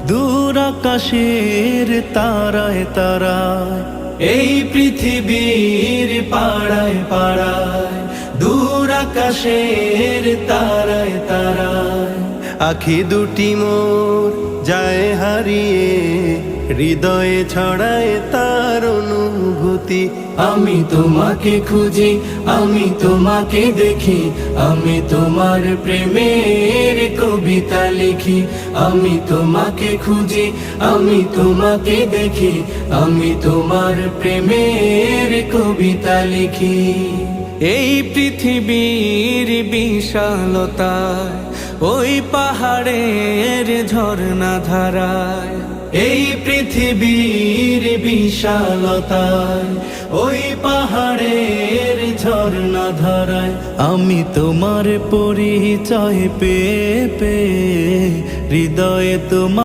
দূর আকাশের তারায় তারায়, এই পৃথিবীর পাড়ায় পাড়ায়, দূর আকাশের তারায় তারায়। আখি দুটি মোর যায় হারিয়ে, হৃদয়ে ছড়ায় তার অনুভূতি। আমি তোমাকে খুঁজি, আমি তোমাকে দেখি, আমি তোমার প্রেমের কবিতা লিখি। আমি তোমাকে খুঁজি, আমি তোমাকে দেখি, আমি তোমার প্রেমের কবিতা লিখি। এই পৃথিবীর বিশালতায়, ওই পাহাড়ের ঝর্ণা ধারায়, এই পৃথিবীর বিশালতায়, ওই পাহাড়ের ঝর্ণা ধারায়, আমি তোমার পরিচয় পেয়ে পেয়ে হৃদয়ে তোমার